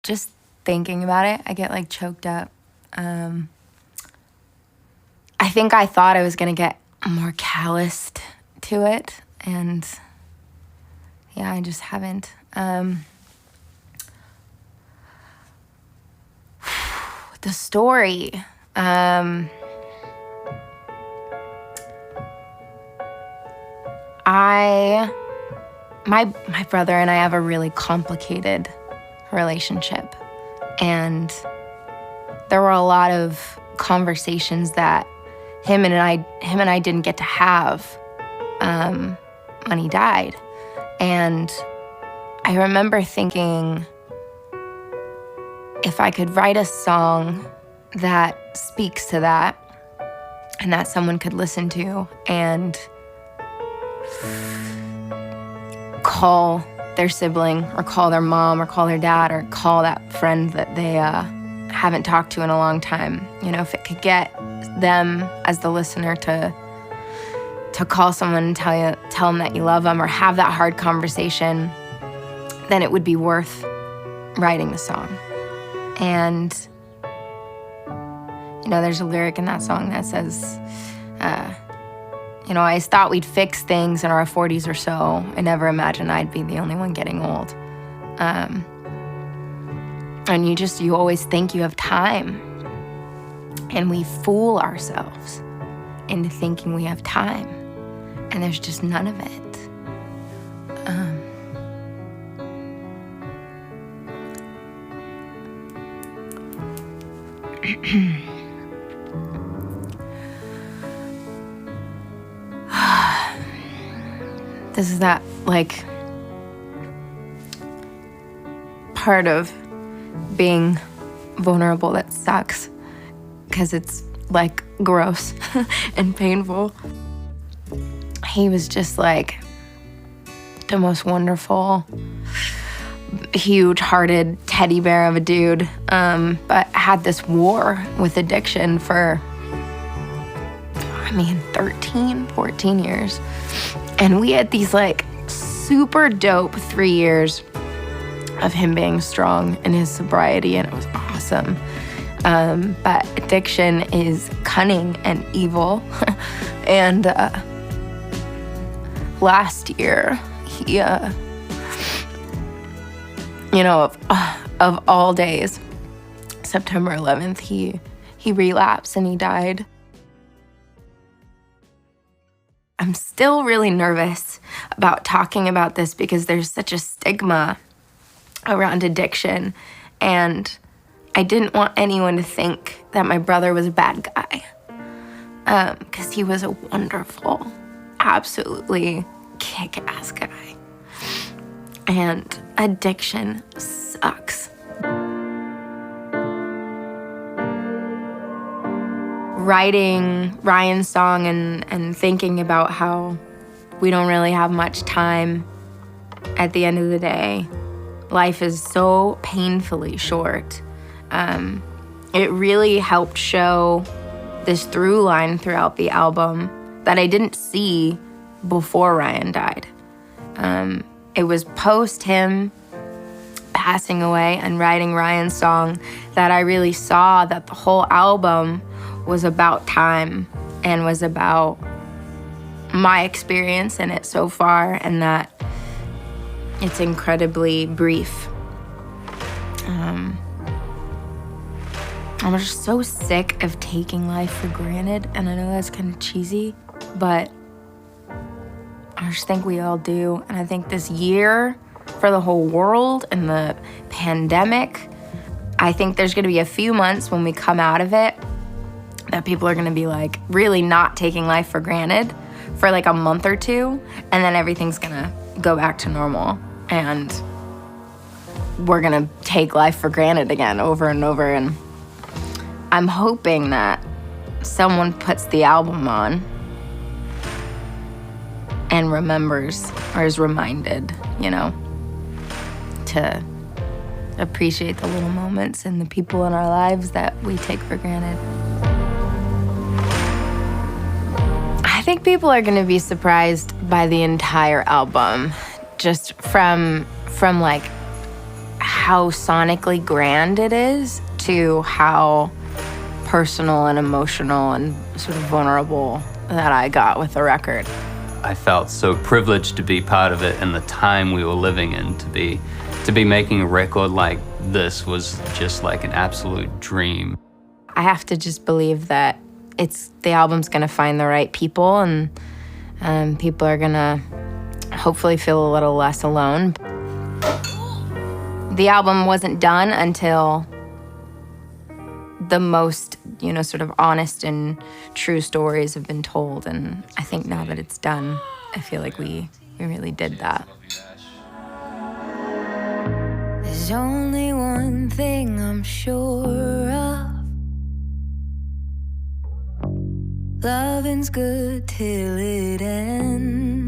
Just thinking about it, I get like choked up. I think I thought I was gonna get more calloused to it, and yeah, I just haven't. The story. My brother and I have a really complicated relationship, and there were a lot of conversations that him and I didn't get to have when he died. And I remember thinking, if I could write a song that speaks to that and that someone could listen to and call their sibling or call their mom or call their dad or call that friend that they haven't talked to in a long time, if it could get them as the listener to call someone and tell them that you love them or have that hard conversation, then it would be worth writing the song. And, there's a lyric in that song that says, I thought we'd fix things in our 40s or so. I never imagined I'd be the only one getting old. And you always think you have time. And we fool ourselves into thinking we have time. And there's just none of it. This is that, part of being vulnerable that sucks, because it's, gross and painful. He was just, the most wonderful, huge-hearted teddy bear of a dude, but had this war with addiction for, 13, 14 years. And we had these, super dope 3 years of him being strong in his sobriety, and it was awesome. But addiction is cunning and evil. And last year, he, of all days, September 11th, he relapsed and he died. I'm still really nervous about talking about this because there's such a stigma around addiction, and I didn't want anyone to think that my brother was a bad guy, because he was a wonderful, absolutely kick-ass guy. And addiction sucks. Writing Ryan's song and thinking about how we don't really have much time at the end of the day. Life is so painfully short. It really helped show this through line throughout the album that I didn't see before Ryan died. It was post him passing away and writing Ryan's song that I really saw that the whole album was about time and was about my experience in it so far, and that it's incredibly brief. I'm just so sick of taking life for granted, and I know that's kind of cheesy, but I just think we all do. And I think this year for the whole world and the pandemic, I think there's gonna be a few months when we come out of it that people are gonna be really not taking life for granted for a month or two, and then everything's gonna go back to normal, and we're gonna take life for granted again over and over. And I'm hoping that someone puts the album on and remembers or is reminded, to appreciate the little moments and the people in our lives that we take for granted. I think people are gonna be surprised by the entire album, just from how how sonically grand it is to how personal and emotional and sort of vulnerable that I got with the record. I felt so privileged to be part of it and the time we were living in. To be making a record like this was just like an absolute dream. I have to just believe that the album's gonna find the right people, and people are gonna hopefully feel a little less alone. The album wasn't done until the most, sort of honest and true stories have been told. And I think now that it's done, I feel like we really did that. There's only one thing I'm sure of. Loving's good till it ends.